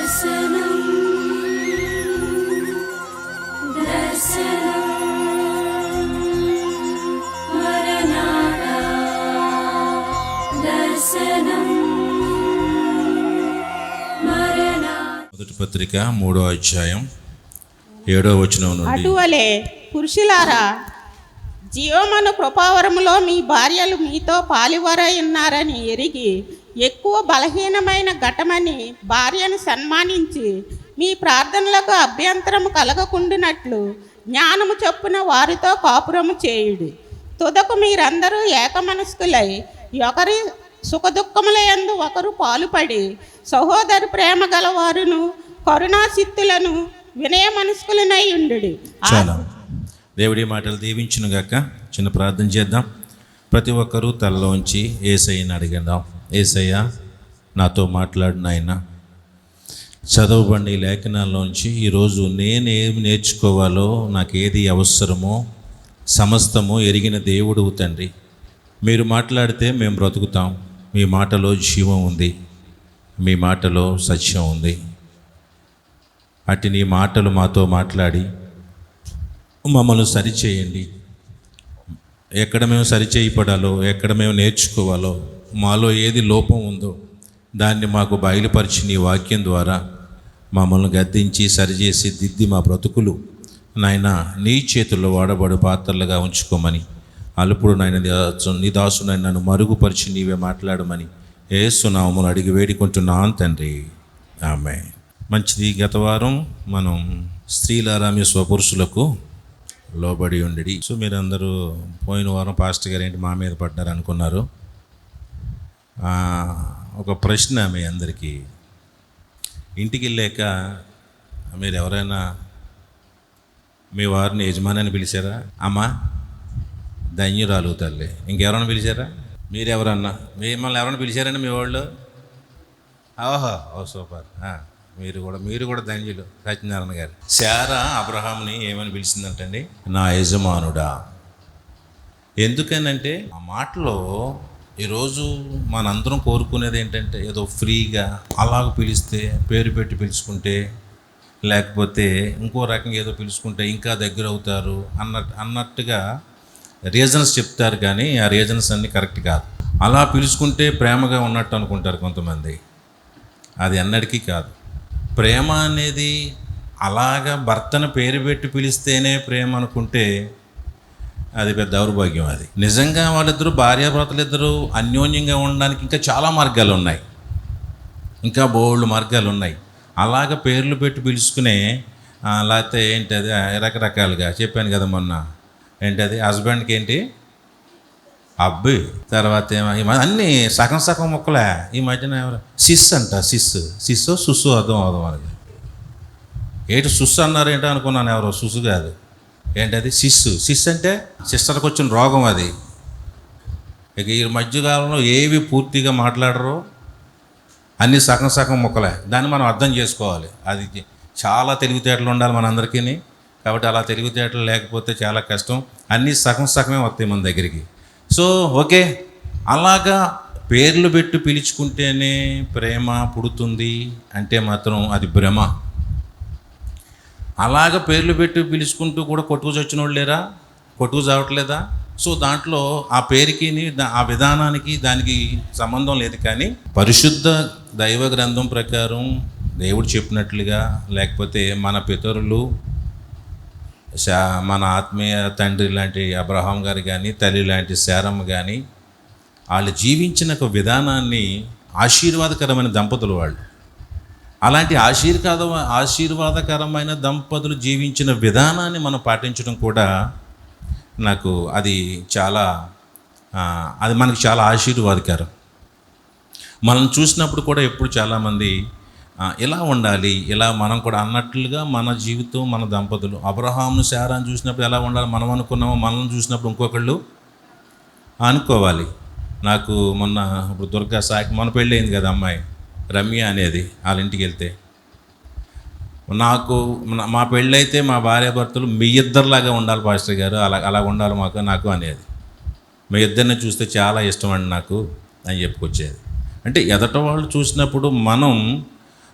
మొదటి పత్రిక 3వ అధ్యాయం 7వ వచనం నుండి, అటువలే పురుషులారా, జీవమను కృపావరములో మీ భార్యలు మీతో పాలివారై ఉన్నారని ఎరిగి ఎక్కువ బలహీనమైన ఘటమని భార్యను సన్మానించి మీ ప్రార్థనలకు అభ్యంతరము కలగకుండునట్లు జ్ఞానము చొప్పున వారితో కాపురము చేయుడి. తుదకు మీరందరూ ఏకమనస్కులై ఒకరి సుఖదుఖముల యందు ఒకరు పాలుపడి సహోదరి ప్రేమ గలవారును కరుణాసిత్తులను వినయ మనస్కులనై ఉండుడి. చాలా దేవుడి మాటలు దీవించును గాక. చిన్న ప్రార్థన చేద్దాం. ప్రతి ఒక్కరూ తలలోంచి యేసయ్యని అడిగందాం. యేసయ్య, నాతో మాట్లాడు నాయన. చదవబడిన ఈ లేఖనాల్లోంచి ఈరోజు నేను ఏమి నేర్చుకోవాలో, నాకు ఏది అవసరమో సమస్తము ఎరిగిన దేవుడు తండ్రి. మీరు మాట్లాడితే మేము బ్రతుకుతాం. మీ మాటలో జీవం ఉంది, మీ మాటలో సత్యం ఉంది. అటు నీ మాటలు మాతో మాట్లాడి మమ్మల్ని సరిచేయండి. ఎక్కడ మేము సరిచేయబడాలో, ఎక్కడ మేము నేర్చుకోవాలో, మాలో ఏది లోపం ఉందో దాన్ని మాకు బయలుపరిచి నీ వాక్యం ద్వారా మమ్మల్ని గద్దించి సరిచేసి దిద్ది మా బ్రతుకులు నాయన నీ చేతుల్లో వాడబడు పాత్రలుగా ఉంచుకోమని, అలుపుడు నాయన నీ దాసునైనా నన్ను మరుగుపరిచి నీవే మాట్లాడమని యేసు నామములో అడిగి వేడుకుంటున్నాను తండ్రి, ఆమేన్. మంచిది. గత వారం మనం స్త్రీలారా మీ స్వపురుషులకు లోబడి ఉండడి. సో మీరందరూ పోయిన వారం పాస్టర్ గారు ఏంటి మా మీద పడ్డారు అనుకున్నారు. ఒక ప్రశ్న మీ అందరికీ, ఇంటికి వెళ్ళాక మీరు ఎవరైనా మీ వారిని యజమాని పిలిచారా? అమ్మా ధన్యురాలు తల్లి. ఇంకెవరైనా పిలిచారా? మీరెవరన్నా మిమ్మల్ని ఎవరైనా పిలిచారండి మీ వాళ్ళు? ఓహో ఓ సూపర్. మీరు కూడా ధన్యులు. సత్యనారాయణ గారు. శారా అబ్రహాంని ఏమని పిలిచిందంటండి? నా యజమానుడా. ఎందుకనంటే ఆ మాటలో ఈరోజు మనందరం కోరుకునేది ఏంటంటే, ఏదో ఫ్రీగా అలాగ పిలిస్తే, పేరు పెట్టి పిలుచుకుంటే, లేకపోతే ఇంకో రకంగా ఏదో పిలుచుకుంటే ఇంకా దగ్గర అవుతారు అన్నట్టుగా రీజన్స్ చెప్తారు. కానీ ఆ రీజన్స్ అన్నీ కరెక్ట్ కాదు. అలా పిలుచుకుంటే ప్రేమగా ఉన్నట్టు అనుకుంటారు కొంతమంది. అది అన్నటికీ కాదు. ప్రేమ అనేది అలాగా భర్తను పేరు పెట్టి పిలిస్తేనే ప్రేమ అనుకుంటే అది పెద్ద దౌర్భాగ్యం. అది నిజంగా వాళ్ళిద్దరూ భార్యాభర్తలు ఇద్దరు అన్యోన్యంగా ఉండడానికి ఇంకా చాలా మార్గాలు ఉన్నాయి, ఇంకా బోల్డ్ మార్గాలు ఉన్నాయి. అలాగ పేర్లు పెట్టి పిలుచుకునే లేకపోతే ఏంటి అది రకరకాలుగా చెప్పాను కదా మొన్న. ఏంటది హస్బెండ్కి ఏంటి అబ్బాయి, తర్వాత ఏమో అన్నీ సగం సగం మొక్కలే. ఈ మధ్యన ఎవరు సిస్ అంట, సిస్సో సుస్సు అర్థం మనకి. ఏంటి సుస్సు అన్నారు ఏంటో అనుకున్నాను. ఎవరో సుస్సు కాదు. ఏంటది సిస్ అంటే సిస్టర్కి వచ్చిన రోగం అది. ఇక ఈ మధ్యకాలంలో ఏవి పూర్తిగా మాట్లాడరు, అన్నీ సగం సగం మొక్కలే. దాన్ని మనం అర్థం చేసుకోవాలి. అది చాలా తెలివితేటలు ఉండాలి మనందరికీ. కాబట్టి అలా తెలివితేటలు లేకపోతే చాలా కష్టం. అన్నీ సగం సగమే వస్తాయి మన దగ్గరికి. సో ఓకే, అలాగా పేర్లు పెట్టి పిలుచుకుంటేనే ప్రేమ పుడుతుంది అంటే మాత్రం అది భ్రమ. అలాగ పేర్లు పెట్టి పిలుచుకుంటూ కూడా కొట్టుకు చచ్చిన వాళ్ళు లేరా? కొట్టుకు చావట్లేదా? సో దాంట్లో ఆ పేరుకి ఆ విధానానికి దానికి సంబంధం లేదు. కానీ పరిశుద్ధ దైవ గ్రంథం ప్రకారం దేవుడు చెప్పినట్లుగా, లేకపోతే మన పితరులు, మన ఆత్మీయ తండ్రి లాంటి అబ్రహాం గారు కానీ, తల్లి లాంటి శారమ్మ కానీ, వాళ్ళు జీవించిన ఒక విధానాన్ని, ఆశీర్వాదకరమైన దంపతులు వాళ్ళు. అలాంటి ఆశీర్వాదకరమైన దంపతులు జీవించిన విధానాన్ని మనం పాటించడం కూడా నాకు అది మనకి చాలా ఆశీర్వాదకరం. మనం చూసినప్పుడు కూడా ఎప్పుడు చాలామంది ఇలా ఉండాలి, ఇలా మనం కూడా అన్నట్లుగా మన జీవితం, మన దంపతులు అబ్రహామును శారాను చూసినప్పుడు ఎలా ఉండాలి మనం అనుకున్నామో, మనల్ని చూసినప్పుడు ఇంకొకళ్ళు అనుకోవాలి. నాకు మొన్న ఇప్పుడు దుర్గా సాకి మన పెళ్ళి అయింది కదా, అమ్మాయి రమ్య అనేది. వాళ్ళ ఇంటికి వెళ్తే మా పెళ్ళైతే మా భార్యాభర్తలు మీ ఇద్దరిలాగా ఉండాలి పాస్టర్ గారు, అలా ఉండాలి నాకు అనేది. మీ ఇద్దరిని చూస్తే చాలా ఇష్టం అండి నాకు అని చెప్పుకొచ్చేది. అంటే ఎదట వాళ్ళు చూసినప్పుడు మనం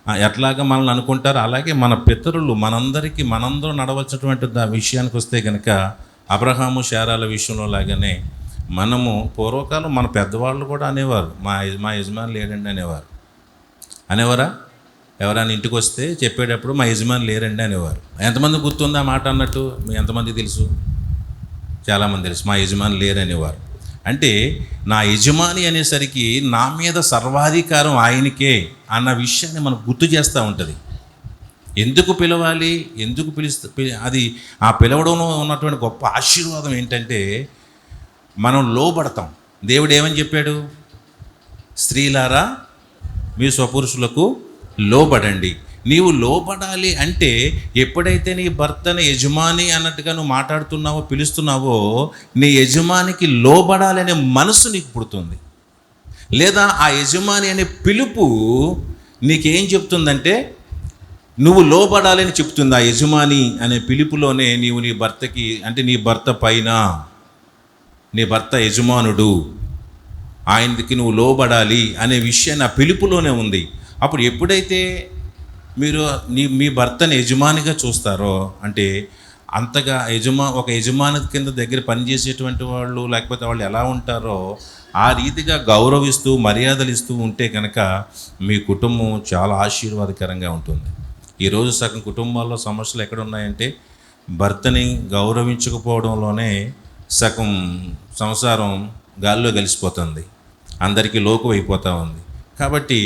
ఎట్లాగా మనల్ని అనుకుంటారో అలాగే మన పితరులు మనందరూ నడవలసినటువంటి విషయానికి వస్తే కనుక అబ్రహాము శారాల విషయంలో లాగానే మనము పూర్వకాలం మన పెద్దవాళ్ళు కూడా అనేవారు, మా యజమాని లేడండి అనేవారా? ఎవరైనా ఇంటికి వస్తే చెప్పేటప్పుడు మా యజమాని లేరండి అనేవారు. ఎంతమంది గుర్తుంది ఆ మాట అన్నట్టు? మీ ఎంతమంది తెలుసు? చాలామంది తెలుసు. మా యజమాని లేరనేవారు. అంటే నా యజమాని అనేసరికి నా మీద సర్వాధికారం ఆయనకే అన్న విషయాన్ని మనకు గుర్తు చేస్తూ ఉంటుంది. ఎందుకు పిలవాలి, ఎందుకు అది ఆ పిలవడంలో ఉన్నటువంటి గొప్ప ఆశీర్వాదం ఏంటంటే మనం లోబడతాం. దేవుడు ఏమని చెప్పాడు? స్త్రీలారా మీ స్వపురుషులకు లోబడండి. నీవు లోబడాలి అంటే ఎప్పుడైతే నీ భర్తని యజమాని అన్నట్టుగా నువ్వు మాట్లాడుతున్నావో, పిలుస్తున్నావో, నీ యజమానికి లోబడాలి అనే మనసు నీకు పుడుతుంది. లేదా ఆ యజమాని అనే పిలుపు నీకేం చెప్తుందంటే నువ్వు లోబడాలని చెప్తుంది. ఆ యజమాని అనే పిలుపులోనే నీవు నీ భర్తకి, అంటే నీ భర్త పైన, నీ భర్త యజమానుడు, ఆయనకి నువ్వు లోబడాలి అనే విషయాన్ని ఆ పిలుపులోనే ఉంది. అప్పుడు ఎప్పుడైతే మీరు మీ భర్తని యజమానిగా చూస్తారో, అంటే అంతగా ఒక యజమాని కింద దగ్గర పనిచేసేటువంటి వాళ్ళు, లేకపోతే వాళ్ళు ఎలా ఉంటారో ఆ రీతిగా గౌరవిస్తూ మర్యాదలు ఇస్తూ ఉంటే కనుక మీ కుటుంబం చాలా ఆశీర్వాదకరంగా ఉంటుంది. ఈరోజు సగం కుటుంబాల్లో సమస్యలు ఎక్కడ ఉన్నాయంటే భర్తని గౌరవించకపోవడంలోనే సగం సంసారం గాల్లో కలిసిపోతుంది, అందరికీ లోకు అయిపోతూ ఉంది. కాబట్టి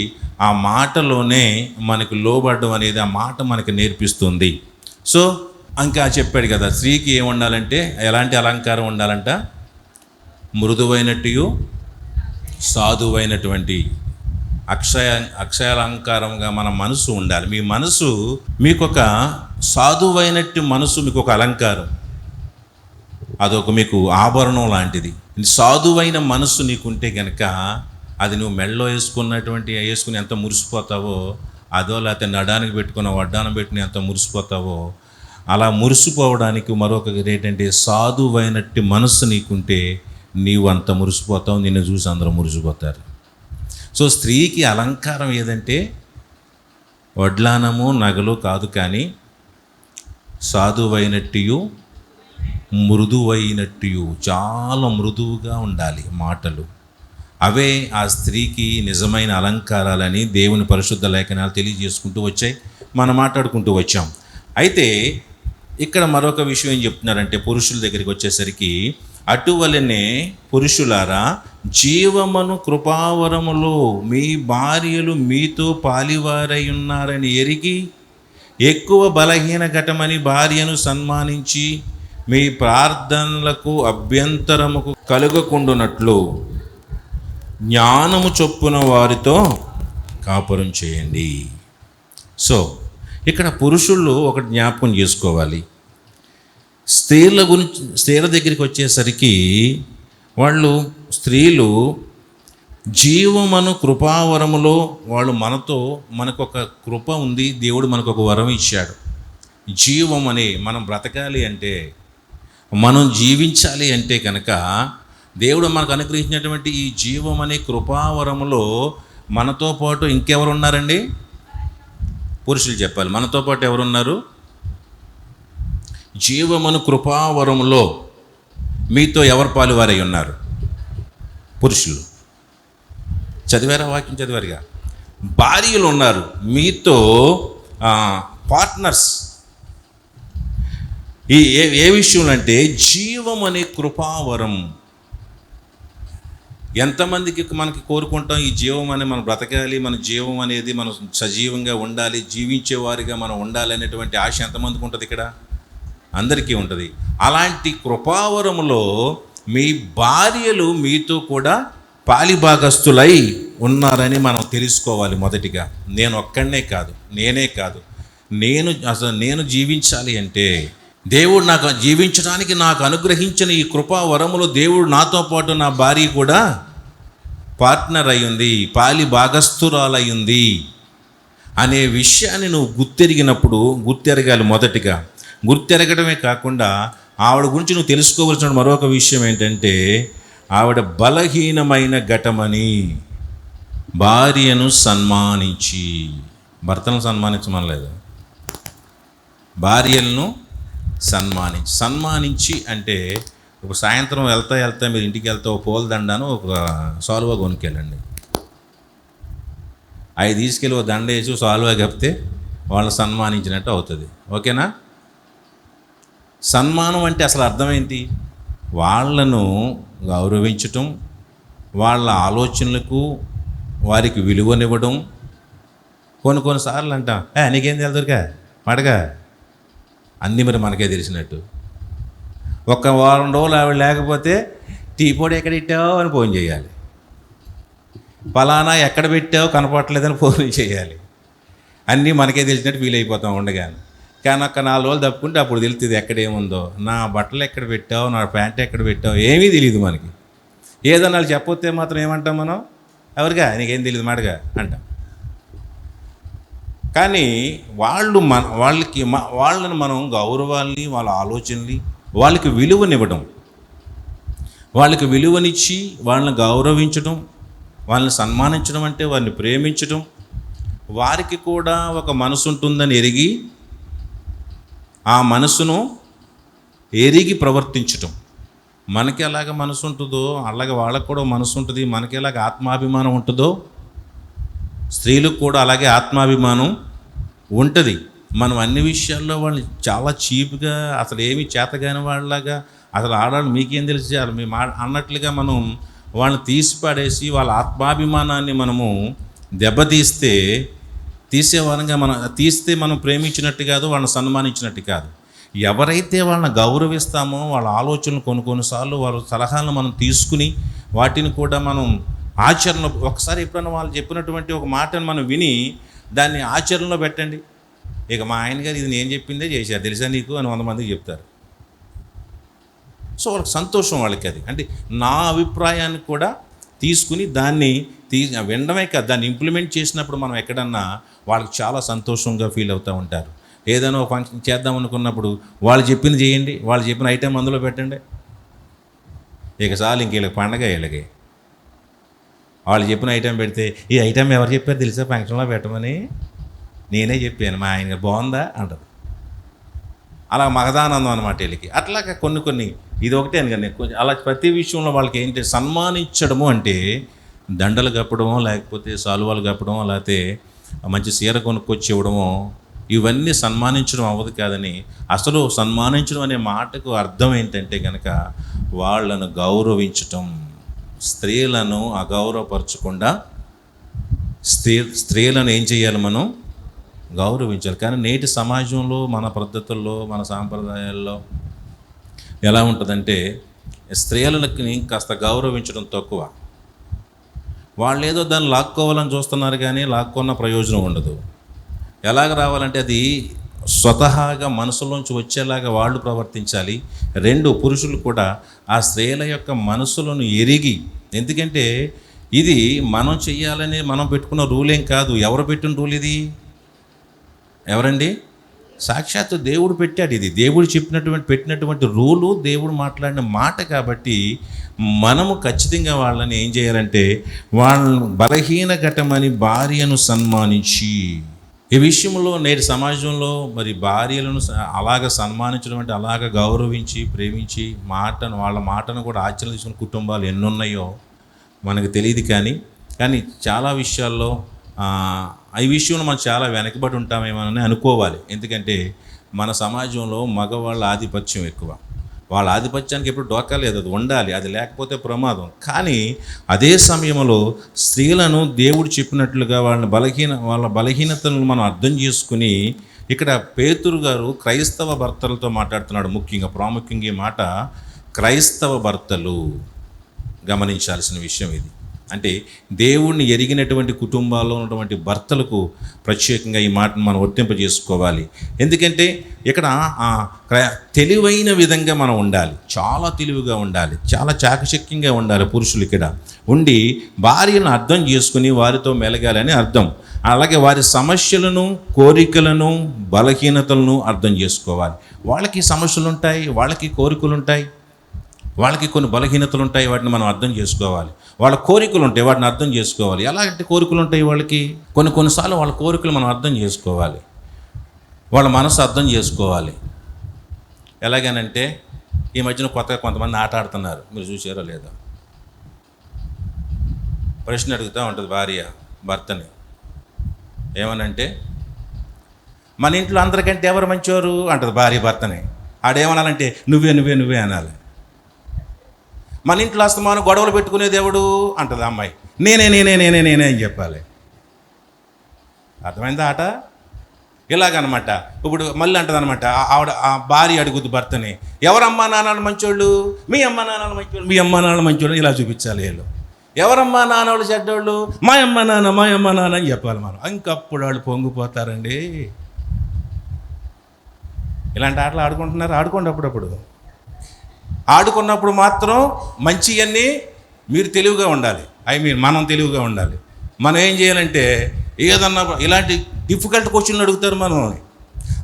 ఆ మాటలోనే మనకు లోబడడం అనేది ఆ మాట మనకు నేర్పిస్తుంది. సో ఇంకా చెప్పాడు కదా, స్త్రీకి ఏం ఉండాలంటే, ఎలాంటి అలంకారం ఉండాలంట? మృదువైనట్టు సాధువైనటువంటి అక్షయాలంకారంగా మన మనసు ఉండాలి. మీ మనసు, మీకు ఒక సాధువైనట్టు మనసు, మీకు ఒక అలంకారం, అదొక మీకు ఆభరణం లాంటిది. సాధువైన మనసు నీకుంటే కనుక అది నువ్వు మెడలో వేసుకుని ఎంత మురిసిపోతావో, అదో లేకపోతే నడానికి పెట్టుకున్న వడ్డానం పెట్టుకుని ఎంత మురిసిపోతావో, అలా మురిసిపోవడానికి మరొక ఏంటంటే సాధువైనట్టు మనసు నీకుంటే నీవు అంత మురిసిపోతావు, నిన్ను చూసి అందరూ మురిసిపోతారు. సో స్త్రీకి అలంకారం ఏదంటే వడ్లానము నగలు కాదు, కానీ సాధువైనట్టు మృదువైనట్టు, చాలా మృదువుగా ఉండాలి మాటలు. అవే ఆ స్త్రీకి నిజమైన అలంకారాలని దేవుని పరిశుద్ధ లేఖనాలు తెలియజేసుకుంటూ వచ్చాయి, మనం మాట్లాడుకుంటూ వచ్చాం. అయితే ఇక్కడ మరొక విషయం ఏం చెప్తున్నారంటే, పురుషుల దగ్గరికి వచ్చేసరికి, అటువలనే పురుషులారా జీవమును కృపావరములో మీ భార్యలు మీతో పాలివారై ఉన్నారని ఎరిగి ఎక్కువ బలహీన ఘటమని భార్యను సన్మానించి మీ ప్రార్థనలకు అభ్యంతరముకు కలుగకుండునట్లు జ్ఞానము చొప్పున వారితో కాపురం చేయండి. సో ఇక్కడ పురుషులు ఒకటి జ్ఞాపకం చేసుకోవాలి. స్త్రీల దగ్గరికి వచ్చేసరికి స్త్రీలు జీవమను కృపావరములో వాళ్ళు మనకు ఒక కృప ఉంది, దేవుడు మనకు ఒక వరం ఇచ్చాడు. జీవం అని, మనం బ్రతకాలి అంటే, మనం జీవించాలి అంటే కనుక దేవుడు మనకు అనుగ్రహించినటువంటి ఈ జీవం అనే కృపావరములో మనతో పాటు ఇంకెవరు ఉన్నారండి? పురుషులు చెప్పాలి, మనతో పాటు ఎవరున్నారు? జీవమును కృపావరములో మీతో ఎవరు పాలువారై ఉన్నారు? పురుషులు. చదివారా? వాక్యం చదివారుగా. భార్యలు ఉన్నారు మీతో, పార్ట్నర్స్. ఏ విషయంలో అంటే జీవం అనే కృపావరం. ఎంతమందికి మనకి కోరుకుంటాం ఈ జీవం అనే, మనం బ్రతకాలి, మన జీవం అనేది మనం సజీవంగా ఉండాలి, జీవించేవారిగా మనం ఉండాలి అనేటువంటి ఆశ ఎంతమందికి ఉంటుంది? ఇక్కడ అందరికీ ఉంటుంది. అలాంటి కృపావరములో మీ భార్యలు మీతో కూడా పాలిభాగస్తులై ఉన్నారని మనం తెలుసుకోవాలి. మొదటిగా నేను ఒక్కడనే కాదు, నేనే కాదు, నేను జీవించాలి అంటే దేవుడు నాకు జీవించడానికి నాకు అనుగ్రహించిన ఈ కృపావరములో దేవుడు నాతో పాటు నా భార్య కూడా పార్ట్నర్ అయ్యింది, పాలి భాగస్థురాలయ్యింది అనే విషయాన్ని నువ్వు గుర్తెరగాలి. మొదటిగా గుర్తెరగడమే కాకుండా ఆవిడ గురించి నువ్వు తెలుసుకోవలసిన మరొక విషయం ఏంటంటే, ఆవిడ బలహీనమైన ఘటమని భార్యను సన్మానించి. భర్తలను సన్మానించమనలేదు, భార్యలను సన్మానించి అంటే ఇప్పుడు సాయంత్రం వెళ్తా మీరు ఇంటికి వెళ్తే ఒక పూల దండాను ఒక సాల్వా కొనుక్కెళ్ళండి. అవి తీసుకెళ్ళి ఒక దండ వేసి సాల్వా కప్పితే వాళ్ళని సన్మానించినట్టు అవుతుంది. ఓకేనా? సన్మానం అంటే అసలు అర్థం ఏంటి? వాళ్ళను గౌరవించటం, వాళ్ళ ఆలోచనలకు వారికి విలువనివ్వడం. కొన్నిసార్లు అంటాం, నీకేం తెలుదురుగా మడగా అన్నీ మరి మనకే తెలిసినట్టు. ఒక వారం రోజులు ఆవిడ లేకపోతే టీ పొడి ఎక్కడ పెట్టావో అని ఫోన్ చేయాలి, ఫలానా ఎక్కడ పెట్టావో కనపడలేదని ఫోన్ చేయాలి. అన్నీ మనకే తెలిసినట్టు ఫీల్ అయిపోతాం ఉండగానే. కానీ ఒక్క 4 రోజులు తప్పుకుంటే అప్పుడు తెలుస్తుంది ఎక్కడేముందో. నా బట్టలు ఎక్కడ పెట్టావు, నా ప్యాంట్ ఎక్కడ పెట్టావు ఏమీ తెలియదు మనకి. ఏదన్నా వాళ్ళు చెప్పొస్తే మాత్రం ఏమంటాం మనం? ఎవరిగా నీకేం తెలియదు మాటగా అంటాం. కానీ వాళ్ళని మనం గౌరవాల్ని, వాళ్ళ ఆలోచనల్ని, వాళ్ళకి విలువనివ్వడం, వాళ్ళకి విలువనిచ్చి వాళ్ళని గౌరవించడం, వాళ్ళని సన్మానించడం అంటే వారిని ప్రేమించడం, వారికి కూడా ఒక మనసు ఉంటుందని ఎరిగి ఆ మనసును ఎరిగి ప్రవర్తించటం. మనకి ఎలాగ మనసు ఉంటుందో అలాగే వాళ్ళకు కూడా మనసు ఉంటుంది. మనకి ఎలాగ ఆత్మాభిమానం ఉంటుందో స్త్రీలకు కూడా అలాగే ఆత్మాభిమానం ఉంటుంది. మనం అన్ని విషయాల్లో వాళ్ళని చాలా చీప్గా, అసలు ఏమీ చేతగాని వాళ్ళలాగా, అసలు ఆడవాళ్ళు మీకేం తెలిసి మీ అన్నట్లుగా మనం వాళ్ళని తీసిపాడేసి వాళ్ళ ఆత్మాభిమానాన్ని మనము దెబ్బతీస్తే, తీస్తే మనం ప్రేమించినట్టు కాదు, వాళ్ళని సన్మానించినట్టు కాదు. ఎవరైతే వాళ్ళని గౌరవిస్తామో వాళ్ళ ఆలోచనలు కొన్నిసార్లు వాళ్ళ సలహాలను మనం తీసుకుని వాటిని కూడా మనం ఆచరణలో, ఒకసారి ఎప్పుడైనా వాళ్ళు చెప్పినటువంటి ఒక మాటను మనం విని దాన్ని ఆచరణలో పెట్టండి. ఇక మా ఆయన గారు ఇది నేను చెప్పిందే చేశారు తెలుసా నీకు అని 100 మందికి చెప్తారు. సో వాళ్ళకి సంతోషం, వాళ్ళకి అది అంటే నా అభిప్రాయాన్ని కూడా తీసుకుని దాన్ని వినడమే కాదు, దాన్ని ఇంప్లిమెంట్ చేసినప్పుడు మనం ఎక్కడన్నా వాళ్ళకి చాలా సంతోషంగా ఫీల్ అవుతూ ఉంటారు. ఏదైనా ఒక ఫంక్షన్ చేద్దాం అనుకున్నప్పుడు వాళ్ళు చెప్పింది చేయండి, వాళ్ళు చెప్పిన ఐటెం అందులో పెట్టండి. ఇక చాలు, ఇంక వీళ్ళకి పండగ. వీళ్ళకి వాళ్ళు చెప్పిన ఐటెం పెడితే, ఈ ఐటెం ఎవరు చెప్పారు తెలుసా ఫంక్షన్లో పెట్టమని? నేనే చెప్పాను, మా ఆయన బాగుందా అంటారు. అలా మగదానందం అనమాట వీళ్ళకి. అట్లాగా కొన్ని ఇది ఒకటే అని కానీ కొంచెం అలా ప్రతి విషయంలో వాళ్ళకి ఏంటి, సన్మానించడము అంటే దండలు కప్పడమో, లేకపోతే సాలువాలు కప్పడమో, లేకపోతే మంచి చీర కొనుక్కొచ్చి ఇవ్వడమో, ఇవన్నీ సన్మానించడం అవ్వదు కాదని. అసలు సన్మానించడం అనే మాటకు అర్థం ఏంటంటే కనుక వాళ్ళను గౌరవించటం. స్త్రీలను అగౌరవపరచకుండా స్త్రీలను ఏం చేయాలి, మనం గౌరవించాలి. కానీ నేటి సమాజంలో, మన పద్ధతుల్లో, మన సాంప్రదాయాల్లో ఎలా ఉంటుందంటే స్త్రీలకి కాస్త గౌరవించడం తక్కువ. వాళ్ళు ఏదో దాన్ని లాక్కోవాలని చూస్తున్నారు, కానీ లాక్కున్న ప్రయోజనం ఉండదు. ఎలాగ రావాలంటే అది స్వతహాగా మనసులోంచి వచ్చేలాగా వాళ్ళు ప్రవర్తించాలి. 2 పురుషులు కూడా ఆ స్త్రీల యొక్క మనసులను ఎరిగి, ఎందుకంటే ఇది మనం చెయ్యాలని మనం పెట్టుకున్న రూల్ ఏం కాదు. ఎవరు పెట్టిన రూల్ ఇది? ఎవరండి? సాక్షాత్తు దేవుడు పెట్టాడు. ఇది దేవుడు పెట్టినటువంటి రూలు, దేవుడు మాట్లాడిన మాట. కాబట్టి మనము ఖచ్చితంగా వాళ్ళని ఏం చేయాలంటే వాళ్ళను బలహీన ఘటమని భార్యను సన్మానించి, ఈ విషయంలో నేటి సమాజంలో మరి భార్యలను అలాగ సన్మానించడం అంటే అలాగ గౌరవించి ప్రేమించి వాళ్ళ మాటను కూడా ఆచరణ తీసుకున్న కుటుంబాలు ఎన్నున్నాయో మనకు తెలియదు. కానీ చాలా విషయాల్లో ఈ విషయంలో మనం చాలా వెనకబడి ఉంటామేమోనని అనుకోవాలి. ఎందుకంటే మన సమాజంలో మగవాళ్ళ ఆధిపత్యం ఎక్కువ. వాళ్ళ ఆధిపత్యానికి ఎప్పుడు డోకా లేదు, అది ఉండాలి, అది లేకపోతే ప్రమాదం. కానీ అదే సమయంలో స్త్రీలను దేవుడు చెప్పినట్లుగా వాళ్ళ బలహీనతలను మనం అర్థం చేసుకుని, ఇక్కడ పేతురు గారు క్రైస్తవ భర్తలతో మాట్లాడుతున్నాడు. ప్రాముఖ్యంగా ఈ మాట క్రైస్తవ భర్తలు గమనించాల్సిన విషయం ఇది. అంటే దేవుణ్ణి ఎరిగినటువంటి కుటుంబాల్లో ఉన్నటువంటి భర్తలకు ప్రత్యేకంగా ఈ మాటను మనం వర్తింపజేసుకోవాలి. ఎందుకంటే ఇక్కడ తెలివైన విధంగా మనం ఉండాలి, చాలా తెలివిగా ఉండాలి, చాలా చాకచక్యంగా ఉండాలి. పురుషులు ఇక్కడ ఉండి భార్యను అర్థం చేసుకుని వారితో మెలగాలని అర్థం. అలాగే వారి సమస్యలను, కోరికలను, బలహీనతలను అర్థం చేసుకోవాలి. వాళ్ళకి సమస్యలు ఉంటాయి, వాళ్ళకి కోరికలు ఉంటాయి. వాళ్ళకి కొన్ని బలహీనతలు ఉంటాయి, వాటిని మనం అర్థం చేసుకోవాలి. వాళ్ళ కోరికలు ఉంటాయి, వాటిని అర్థం చేసుకోవాలి. ఎలాంటి కోరికలు ఉంటాయి వాళ్ళకి? కొన్నిసార్లు వాళ్ళ కోరికలు మనం అర్థం చేసుకోవాలి, వాళ్ళ మనసు అర్థం చేసుకోవాలి. ఎలాగనంటే ఈ మధ్యన కొత్తగా కొంతమంది ఆట ఆడుతున్నారు, మీరు చూసారో లేదో. ప్రశ్న అడుగుతూ ఉంటుంది భార్య భర్తని, ఏమనంటే మన ఇంట్లో అందరికంటే ఎవరు మంచివారు అంటుంది భార్య భర్తని. ఆడేమనాలంటే నువ్వే నువ్వే నువ్వే అనాలి. మన ఇంట్లో అస్తమానం గొడవలు పెట్టుకునే దేవుడు అంటుంది అమ్మాయి, నేనే నేనే నేనే నేనే అని చెప్పాలి. అర్థమైందా ఆట? ఇలాగనమాట. ఇప్పుడు మళ్ళీ అంటుంది అనమాట, ఆవిడ ఆ భార్య అడుగుద్ది భర్తని, ఎవరమ్మా నాన్నలు మంచోళ్ళు? మీ అమ్మ నాన్నలు మంచోళ్ళు, మీ అమ్మ నాన్నలు మంచోళ్ళు ఇలా చూపించాలి వీళ్ళు. ఎవరమ్మా నాన్నవాళ్ళు చెడ్డోళ్ళు? మా అమ్మ నాన్న అని చెప్పాలి మనం. ఇంకప్పుడు వాళ్ళు పొంగిపోతారండి. ఇలాంటి ఆటలు ఆడుకుంటున్నారు, ఆడుకోండి అప్పుడప్పుడు. ఆడుకున్నప్పుడు మాత్రం మంచివన్నీ మీరు తెలివిగా ఉండాలి, మనం తెలివిగా ఉండాలి. మనం ఏం చేయాలంటే ఏదన్నా ఇలాంటి డిఫికల్ట్ క్వశ్చన్లు అడుగుతారు మనం.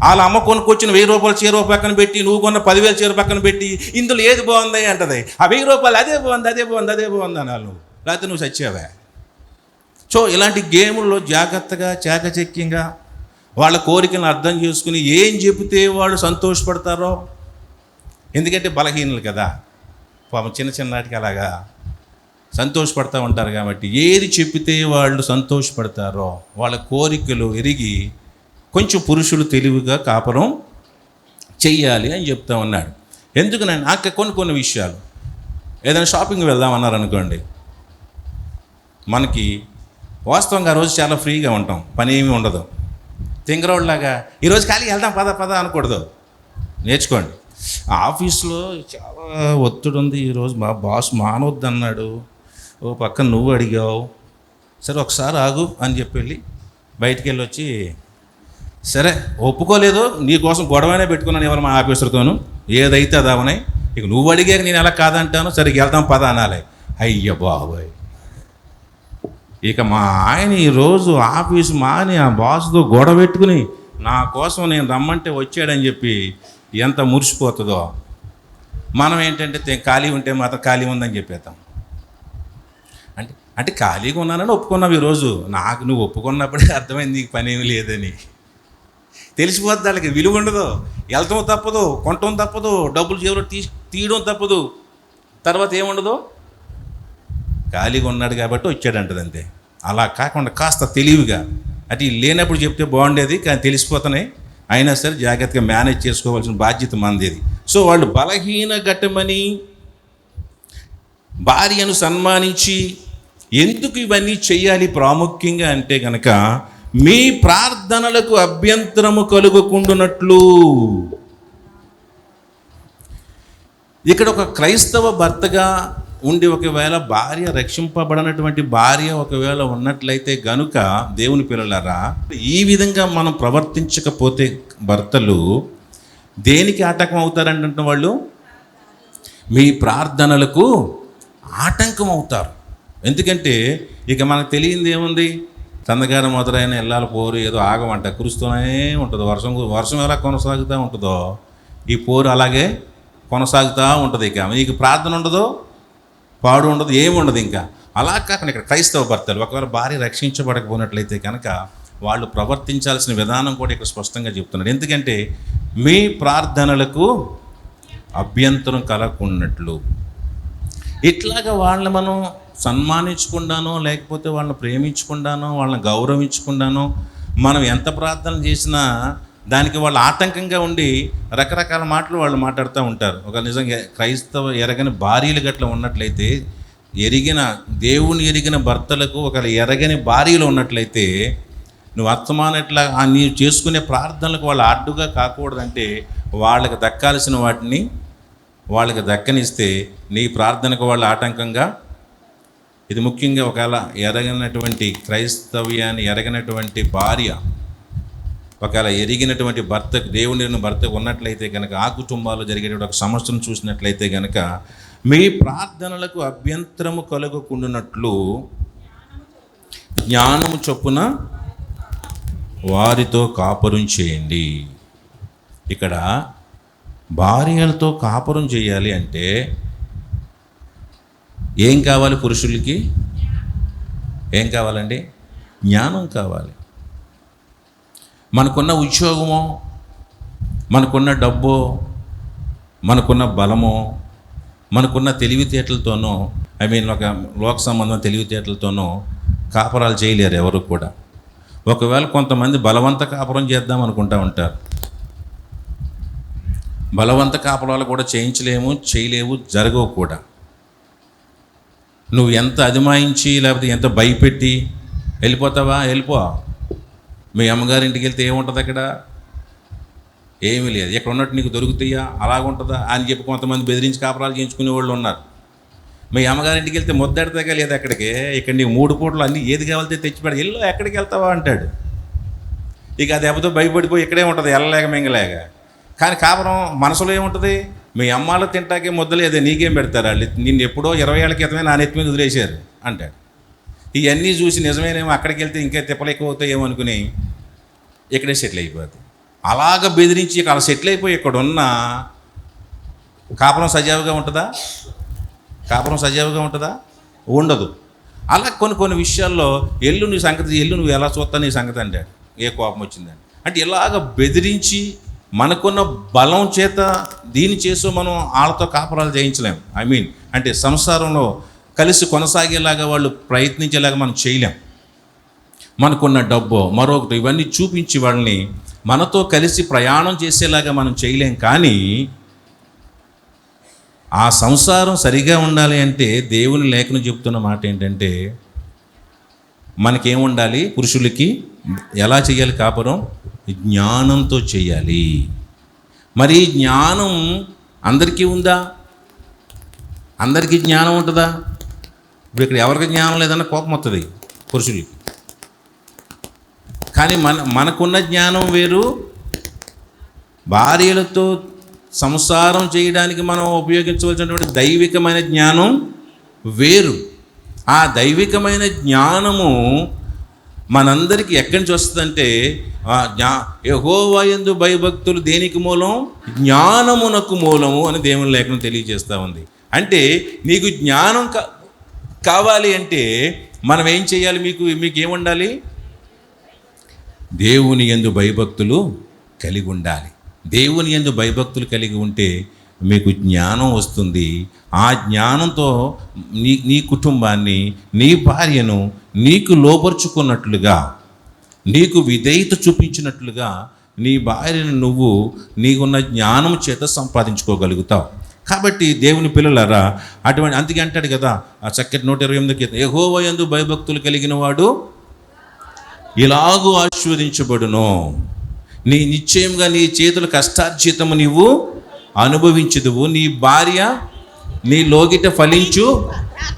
వాళ్ళ అమ్మ కొనుక్కొచ్చిన 1000 రూపాయల చీర పక్కన పెట్టి, నువ్వు కొన్న 10,000 చీర పక్కన పెట్టి, ఇందులో ఏది బాగుంది అంటది. ఆ 1000 రూపాయలు అదే బాగుంది అదే బాగుంది అదే బాగుంది అనాలి నువ్వు, లేకపోతే నువ్వు చచ్చావే. సో ఇలాంటి గేముల్లో జాగ్రత్తగా చాకచక్యంగా వాళ్ళ కోరికలను అర్థం చేసుకుని ఏం చెబితే వాళ్ళు సంతోషపడతారో. ఎందుకంటే బలహీనలు కదా, పాపం చిన్ననాటికి అలాగా సంతోషపడతా ఉంటారు కాబట్టి ఏది చెప్పితే వాళ్ళు సంతోషపడతారో వాళ్ళ కోరికలు ఎరిగి కొంచెం పురుషులు తెలివిగా కాపురం చెయ్యాలి అని చెప్తా ఉన్నాడు. ఎందుకు నాకు కొన్ని విషయాలు, ఏదైనా షాపింగ్ వెళ్దామన్నారు అనుకోండి, మనకి వాస్తవంగా ఆ రోజు చాలా ఫ్రీగా ఉంటాం, పని ఏమీ ఉండదు. తింగరోడ్లాగా ఈరోజు ఖాళీ వెళ్దాం పద అనకూడదు, నేర్చుకోండి. ఆఫీస్లో చాలా ఒత్తిడి ఉంది, ఈరోజు మా బాస్ మానవద్దు అన్నాడు, ఓ పక్కన నువ్వు అడిగావు, సరే ఒకసారి ఆగు అని చెప్పి వెళ్ళి బయటికి వెళ్ళి వచ్చి, సరే ఒప్పుకోలేదు నీకోసం గొడవనే పెట్టుకున్నాను ఎవరు మా ఆఫీసర్తోను, ఏదైతే అది అవనాయి, ఇక నువ్వు అడిగాక నేను ఎలా కాదంటాను, సరే వెళ్దాం పద అనాలి. అయ్య బాబోయ్, ఇక మా ఆయన ఈరోజు ఆఫీసు మాని ఆ బాస్తో గొడవ పెట్టుకుని నా కోసం నేను రమ్మంటే వచ్చాడని చెప్పి ఎంత మురిసిపోతుందో. మనం ఏంటంటే ఖాళీ ఉంటే మాత్రం ఖాళీ ఉందని చెప్పేద్దాం. అంటే ఖాళీగా ఉన్నానని ఒప్పుకున్నావు ఈరోజు, నాకు నువ్వు ఒప్పుకున్నప్పుడే అర్థమైంది నీకు పని ఏమి లేదని. తెలిసిపోద్ది వాళ్ళకి, విలువ ఉండదు. వెళ్తాం తప్పదు, కొనటం తప్పదు, డబ్బులు జేబులో తీయడం తప్పదు, తర్వాత ఏముండదు, ఖాళీగా ఉన్నాడు కాబట్టి వచ్చాడంటది అంతే. అలా కాకుండా కాస్త తెలివిగా, అంటే లేనప్పుడు చెప్తే బాగుండేది కానీ తెలిసిపోతున్నాయి, అయినా సరే జాగ్రత్తగా మేనేజ్ చేసుకోవాల్సిన బాధ్యత మనదేది. సో వాళ్ళు బలహీన ఘట్టమని భార్యను సన్మానించి ఎందుకు ఇవన్నీ చెయ్యాలి ప్రాముఖ్యంగా అంటే కనుక మీ ప్రార్థనలకు అభ్యంతరము కలుగకుండునట్లు. ఇక్కడ ఒక క్రైస్తవ భర్తగా ఉండి ఒకవేళ భార్య రక్షింపబడినటువంటి భార్య ఒకవేళ ఉన్నట్లయితే గనుక దేవుని పిల్లలారా, ఈ విధంగా మనం ప్రవర్తించకపోతే భర్తలు దేనికి ఆటంకం అవుతారంటే వాళ్ళు మీ ప్రార్థనలకు ఆటంకం అవుతారు. ఎందుకంటే ఇక మనకు తెలియంది ఏముంది, చందగారం మొదలైన ఎల్లాల పోరు ఏదో ఆగమంట కురుస్తూనే ఉంటుంది. వర్షం ఎలా కొనసాగుతూ ఉంటుందో ఈ పోరు అలాగే కొనసాగుతూ ఉంటుంది. ఇక మీకు ప్రార్థన ఉండదు, పాడు ఉండదు, ఏముండదు. ఇంకా అలా కాకుండా ఇక్కడ క్రైస్తవ భర్తలు ఒకవేళ భార్య రక్షించబడకపోయినట్లయితే కనుక వాళ్ళు ప్రవర్తించాల్సిన విధానం కూడా ఇక్కడ స్పష్టంగా చెప్తున్నాడు. ఎందుకంటే మీ ప్రార్థనలకు అభ్యంతరం కలగకున్నట్లు. ఇట్లాగా వాళ్ళని మనం సన్మానించకుండానో లేకపోతే వాళ్ళని ప్రేమించకుండానో వాళ్ళని గౌరవించకుండానో మనం ఎంత ప్రార్థన చేసినా దానికి వాళ్ళు ఆటంకంగా ఉండి రకరకాల మాటలు వాళ్ళు మాట్లాడుతూ ఉంటారు. ఒక నిజంగా క్రైస్తవ ఎరగని భార్యలు గట్ల ఉన్నట్లయితే, దేవుని ఎరిగిన భర్తలకు ఒక ఎరగని భార్యలు ఉన్నట్లయితే నువ్వు అర్థమానట్లా నీవు చేసుకునే ప్రార్థనలకు వాళ్ళు అడ్డుగా కాకూడదంటే వాళ్ళకి దక్కాల్సిన వాటిని వాళ్ళకి దక్కనిస్తే నీ ప్రార్థనకు వాళ్ళు ఆటంకంగా. ఇది ముఖ్యంగా ఒకవేళ ఎరగనటువంటి క్రైస్తవ్యాన్ని ఎరగనటువంటి భార్య ఒకవేళ ఎరిగినటువంటి భర్తకు దేవుని భర్తకు ఉన్నట్లయితే కనుక ఆ కుటుంబాల్లో జరిగేటువంటి ఒక సమస్యను చూసినట్లయితే కనుక మీ ప్రార్థనలకు అభ్యంతరము కలుగకుండానట్లు జ్ఞానము చొప్పున వారితో కాపురం చేయండి. ఇక్కడ భార్యలతో కాపురం చేయాలి అంటే ఏం కావాలి పురుషులకి? ఏం కావాలండి? జ్ఞానం కావాలి. మనకున్న ఉద్యోగమో, మనకున్న డబ్బో, మనకున్న బలమో, మనకున్న తెలివితేటలతోనో, ఒక లోక సంబంధం తెలివితేటలతోనో కాపురాలు చేయలేరు ఎవరు కూడా. ఒకవేళ కొంతమంది బలవంత కాపురం చేద్దాం అనుకుంటా ఉంటారు. బలవంత కాపురాలు కూడా చేయలేవు, జరగవు కూడా. నువ్వు ఎంత అదిమాయించి లేకపోతే ఎంత భయపెట్టి వెళ్ళిపోతావా? వెళ్ళిపో. మీ అమ్మగారింటికి వెళ్తే ఏముంటుంది అక్కడ? ఏమీ లేదు. ఎక్కడ ఉన్నట్టు నీకు దొరుకుతాయా? అలాగుంటుందా అని చెప్పి కొంతమంది బెదిరించి కాపురాలు చేయించుకునే వాళ్ళు ఉన్నారు. మీ అమ్మగారింటికి వెళ్తే ముద్దెడతాగా లేదు అక్కడికి. ఇక్కడ నీకు 3 పూటలు అన్నీ ఏది కావాలితే తెచ్చిపెడ, ఎల్లో ఎక్కడికి వెళ్తావా అంటాడు. ఇక ఆ దెబ్బతో భయపడిపోయి ఇక్కడే ఉంటుంది, వెళ్ళలేక మింగలేక. కానీ కాపురం మనసులో ఏముంటుంది? మీ అమ్మాలు తింటాకే ముద్ద లేదే, నీకేం పెడతారు వాళ్ళు? నిన్ను ఎప్పుడో 20 ఏళ్ళ క్రితమే నా నెత్తి మీద వదిలేశారు అంటాడు. ఇవన్నీ చూసి నిజమేనేమో, అక్కడికి వెళ్తే ఇంకా తిప్పలు ఎక్కువ అవుతాయేమో అనుకుని ఇక్కడే సెటిల్ అయిపోతుంది. అలాగ బెదిరించి ఇక్కడ సెటిల్ అయిపోయి ఇక్కడ ఉన్న కాపురం సజావుగా ఉంటుందా? కాపురం సజావుగా ఉంటుందా? ఉండదు. అలా కొన్ని విషయాల్లో ఎల్లు నీ సంగతి, ఎల్లు నువ్వు ఎలా చూస్తా నీ సంగతి అంటాడు. ఏ కోపం వచ్చిందని అంటే ఇలాగ బెదిరించి మనకున్న బలం చేత దీని చేసో మనం వాళ్ళతో కాపురాలు చేయించలేం. అంటే సంసారంలో కలిసి కొనసాగేలాగా వాళ్ళు ప్రయత్నించేలాగా మనం చేయలేం. మనకున్న డబ్బు మరొకటి ఇవన్నీ చూపించి వాళ్ళని మనతో కలిసి ప్రయాణం చేసేలాగా మనం చేయలేం. కానీ ఆ సంసారం సరిగా ఉండాలి అంటే దేవుని లేఖనం చెప్తున్న మాట ఏంటంటే మనకేముండాలి? పురుషులకి ఎలా చేయాలి కాపురం? జ్ఞానంతో చేయాలి. మరి జ్ఞానం అందరికీ ఉందా? అందరికీ జ్ఞానం ఉంటుందా? ఇప్పుడు ఇక్కడ ఎవరికి జ్ఞానం లేదన్న కోపం వస్తుంది పురుషులకి. కానీ మనకున్న జ్ఞానం వేరు, భార్యలతో సంసారం చేయడానికి మనం ఉపయోగించవలసినటువంటి దైవికమైన జ్ఞానం వేరు. ఆ దైవికమైన జ్ఞానము మనందరికీ ఎక్కడి నుంచి వస్తుందంటే యెహోవా యందు భయభక్తులు దేనికి మూలం? జ్ఞానమునకు మూలము అని దేవుని లేఖనం తెలియజేస్తూ ఉంది. అంటే నీకు జ్ఞానం కావాలి అంటే మనం ఏం చేయాలి? మీకు ఏముండాలి? దేవుని యందు భయభక్తులు కలిగి ఉండాలి. దేవుని యందు భయభక్తులు కలిగి ఉంటే మీకు జ్ఞానం వస్తుంది. ఆ జ్ఞానంతో నీ కుటుంబాన్ని, నీ భార్యను నీకు లోపరుచుకున్నట్లుగా, నీకు విధేయత చూపించినట్లుగా నీ భార్యను నీకున్న జ్ఞానం చేత సంపాదించుకోగలుగుతావు. కాబట్టి దేవుని పిల్లలారా, అందుకే అంటాడు కదా ఆ చక్కటి 128 యెహోవా యందు భయభక్తులు కలిగిన వాడు ఇలాగూ ఆశీర్వదించబడును. నిశ్చయంగా నీ చేతుల కష్టార్జితము నీవు అనుభవించదువు. నీ భార్య నీ లోగిట ఫలించు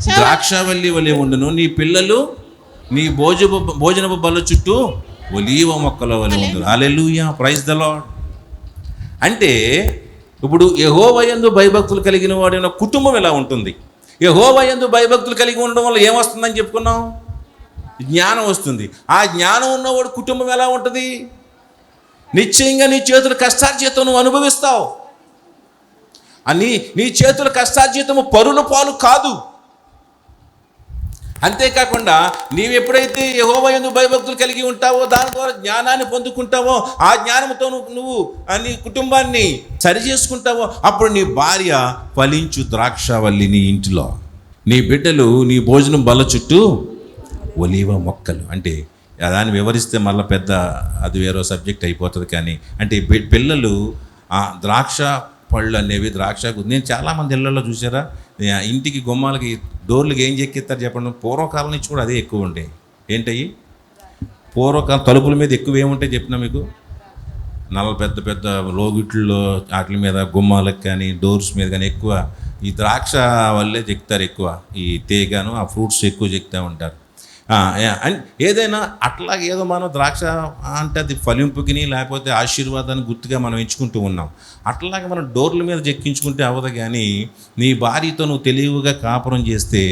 ద్రాక్షావల్లి వలె ఉండును. నీ పిల్లలు నీ భోజనపు బల్ల చుట్టూ ఒలీవ మొక్కల వలె ఉండును. హల్లెలూయా, ప్రైజ్ ద లార్డ్. అంటే ఇప్పుడు యెహోవా యందు భయభక్తులు కలిగిన వాడి కుటుంబం ఎలా ఉంటుంది? యెహోవా యందు భయభక్తులు కలిగి ఉండడం వల్ల ఏమొస్తుందని చెప్పుకున్నాం? జ్ఞానం వస్తుంది. ఆ జ్ఞానం ఉన్నవాడు కుటుంబం ఎలా ఉంటుంది? నిశ్చయంగా నీ చేతుల కష్టార్జితం నువ్వు అనుభవిస్తావు. నీ చేతుల కష్టార్జితము పరుల పాలు కాదు. అంతేకాకుండా నీవు ఎప్పుడైతే యెహోవా యందు భయభక్తులు కలిగి ఉంటావో, దాని ద్వారా జ్ఞానాన్ని పొందుకుంటావో, ఆ జ్ఞానంతో నువ్వు నీ కుటుంబాన్ని సరి చేసుకుంటావో, అప్పుడు నీ భార్య ఫలించు ద్రాక్షావల్లి నీ ఇంటిలో, నీ బిడ్డలు నీ భోజనం బల్ల చుట్టూ ఒలీవ మొక్కలు. అంటే దాన్ని వివరిస్తే మళ్ళీ పెద్ద అది వేరే సబ్జెక్ట్ అయిపోతుంది. కానీ అంటే పిల్లలు ద్రాక్ష పళ్ళు అనేవి నేను చాలామంది ఇళ్ళల్లో చూసారా, ఇంటికి గుమ్మాలకి డోర్లకి ఏం చెక్కిస్తారు చెప్పండి? పూర్వకాలం నుంచి కూడా అదే ఎక్కువ ఉండే. ఏంటయ్యి పూర్వకాలం తలుపుల మీద ఎక్కువ ఏముంటాయి చెప్పినా మీకు? పెద్ద పెద్ద లోగిట్లో వాటి మీద గుమ్మాలకు కానీ డోర్స్ మీద కానీ ఎక్కువ ఈ ద్రాక్ష వల్లే చెక్తారు. ఎక్కువ ఈ తేగాను ఆ ఫ్రూట్స్ ఎక్కువ చెక్తూ ఉంటారు. ఏదైనా అట్లాగే ఏదో మనం ద్రాక్ష అంటే అది ఫలింపుకిని లేకపోతే ఆశీర్వాదాన్ని గుర్తుగా మనం ఎంచుకుంటూ ఉన్నాం. అట్లాగే మనం డోర్ల మీద చెక్కించుకుంటే అవ్వదు. కానీ నీ భార్యతో నువ్వు తెలివిగా కాపురం చేస్తే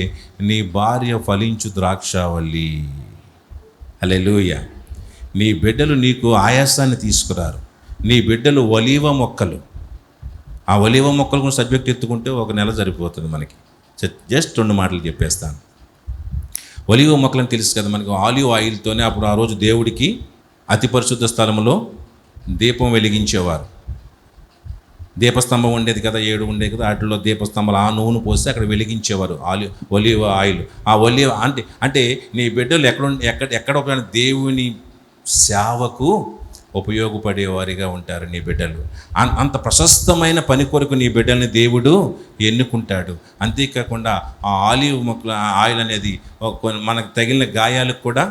నీ భార్య ఫలించు ద్రాక్షావల్లి. హల్లెలూయా. నీ బిడ్డలు నీకు ఆయాసాన్ని తీసుకురారు. నీ బిడ్డలు ఒలీవ మొక్కలు. ఆ ఒలీవ మొక్కలు కూడా సబ్జెక్ట్ ఎత్తుకుంటే 1 నెల సరిపోతుంది మనకి. జస్ట్ 2 మాటలు చెప్పేస్తాను. ఒలివ మొక్కలను తెలుసు కదా మనకు, ఆలివ్ ఆయిల్తోనే అప్పుడు ఆ రోజు దేవుడికి అతి పరిశుద్ధ స్థలంలో దీపం వెలిగించేవారు. దీపస్తంభం ఉండేది కదా, 7 ఉండేది కదా, వాటిలో దీపస్తంభాలు ఆ నూనె పోసి అక్కడ వెలిగించేవారు ఒలివ ఆయిల్. ఆ ఒలివ అంటే నీ బిడ్డలు ఎక్కడ ఒక దేవుని సేవకు ఉపయోగపడేవారిగా ఉంటారు నీ బిడ్డలు. అంత ప్రశస్తమైన పని కొరకు నీ బిడ్డల్ని దేవుడు ఎన్నుకుంటాడు. అంతేకాకుండా ఆ ఆలివ్ మొక్కల ఆయిల్ అనేది మనకు తగిలిన గాయాలకు కూడా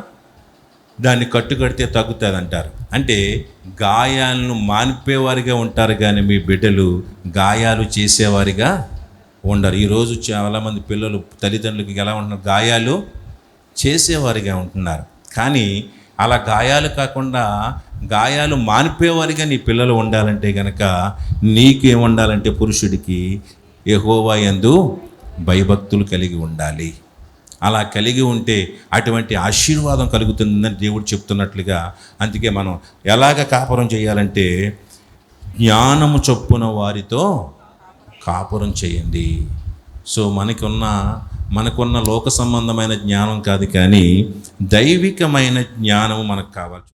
దాన్ని కట్టుకడితే తగ్గుతుంది అంటారు. అంటే గాయాలను మానిపేవారిగా ఉంటారు, కానీ మీ బిడ్డలు గాయాలు చేసేవారిగా ఉండరు. ఈరోజు చాలామంది పిల్లలు తల్లిదండ్రులకి ఎలా ఉంటున్నారు, గాయాలు చేసేవారిగా ఉంటున్నారు. కానీ అలా గాయాలు కాకుండా గాయాలు మానిపేవారిగా నీ పిల్లలు ఉండాలంటే కనుక నీకేముండాలంటే పురుషుడికి యెహోవా యందు భయభక్తులు కలిగి ఉండాలి. అలా కలిగి ఉంటే అటువంటి ఆశీర్వాదం కలుగుతుందని దేవుడు చెప్తున్నట్లుగా, అందుకే మనం ఎలాగ కాపురం చేయాలంటే జ్ఞానము చొప్పున వారితో కాపురం చేయండి. సో మనకున్న లోక సంబంధమైన జ్ఞానం కాదు, కానీ దైవికమైన జ్ఞానము మనకు కావాలి.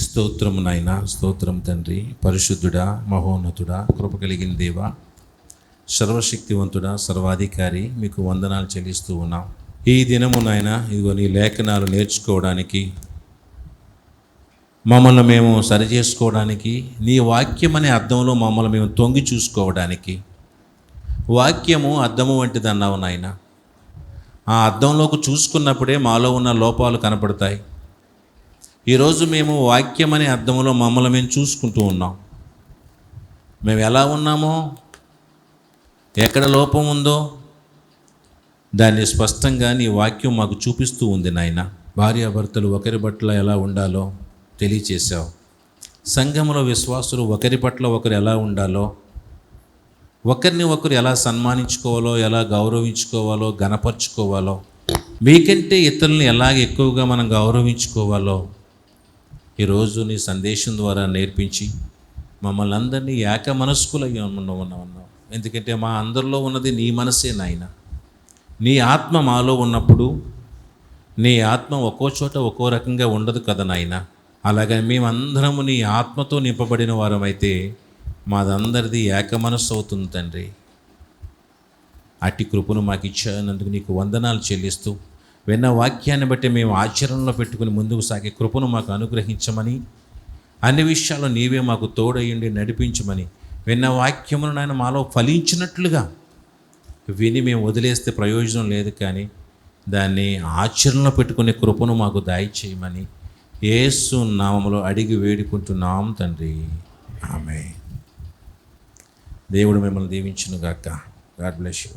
స్తోత్రము నాయన, స్తోత్రం తండ్రి, పరిశుద్ధుడా, మహోన్నతుడా, కృప కలిగిన దేవా, సర్వశక్తివంతుడా, సర్వాధికారి, మీకు వందనాలు చెల్లిస్తూ ఉన్నాం. ఈ దినము నాయన ఇదిగో నీ లేఖనాలు నేర్చుకోవడానికి, మమ్మల్ని మేము సరిచేసుకోవడానికి, నీ వాక్యం అనే అద్దంలో మమ్మల్ని మేము తొంగి చూసుకోవడానికి. వాక్యము అద్దము వంటిది అన్నావు నాయన. ఆ అద్దంలోకి చూసుకున్నప్పుడే మాలో ఉన్న లోపాలు కనపడతాయి. ఈరోజు మేము వాక్యం అనే అద్దంలో మమ్మల్ని మేము చూసుకుంటూ ఉన్నాం. మేము ఎలా ఉన్నామో, ఎక్కడ లోపం ఉందో దాన్ని స్పష్టంగా నీ వాక్యం మాకు చూపిస్తూ ఉంది నాయన. భార్యాభర్తలు ఒకరి పట్ల ఎలా ఉండాలో తెలియచేశావు. సంఘంలో విశ్వాసులు ఒకరి పట్ల ఒకరు ఎలా ఉండాలో, ఒకరిని ఒకరు ఎలా సన్మానించుకోవాలో, ఎలా గౌరవించుకోవాలో, ఘనపరుచుకోవాలో, మీకంటే ఇతరులను ఎలాగ ఎక్కువగా మనం గౌరవించుకోవాలో ఈరోజు నీ సందేశం ద్వారా నేర్పించి మమ్మల్ని అందరినీ ఏక మనస్కులయ్యి ఉన్నావు. ఎందుకంటే మా అందరిలో ఉన్నది నీ మనసే నాయన. నీ ఆత్మ మాలో ఉన్నప్పుడు నీ ఆత్మ ఒక్కో చోట ఒక్కో రకంగా ఉండదు కదా నాయన. అలాగని మేమందరము నీ ఆత్మతో నింపబడిన వారమైతే మాదందరిది ఏక మనస్సు అవుతుంది తండ్రి. అట్టి కృపను మాకు ఇచ్చినందుకు నీకు వందనాలు చెల్లిస్తూ, విన్న వాక్యాన్ని బట్టి మేము ఆచరణలో పెట్టుకుని ముందుకు సాగే కృపను మాకు అనుగ్రహించమని, అన్ని విషయాల్లో నీవే మాకు తోడయ్యండి నడిపించమని, విన్న వాక్యమును నాయన మాలో ఫలించినట్లుగా విని మేము వదిలేస్తే ప్రయోజనం లేదు, కానీ దాన్ని ఆచరణలో పెట్టుకునే కృపను మాకు దయచేయమని యేసు నామములో అడిగి వేడుకుంటున్నాం తండ్రి. ఆమేన్. దేవుడు మిమ్మల్ని దీవించును గాక. God bless you.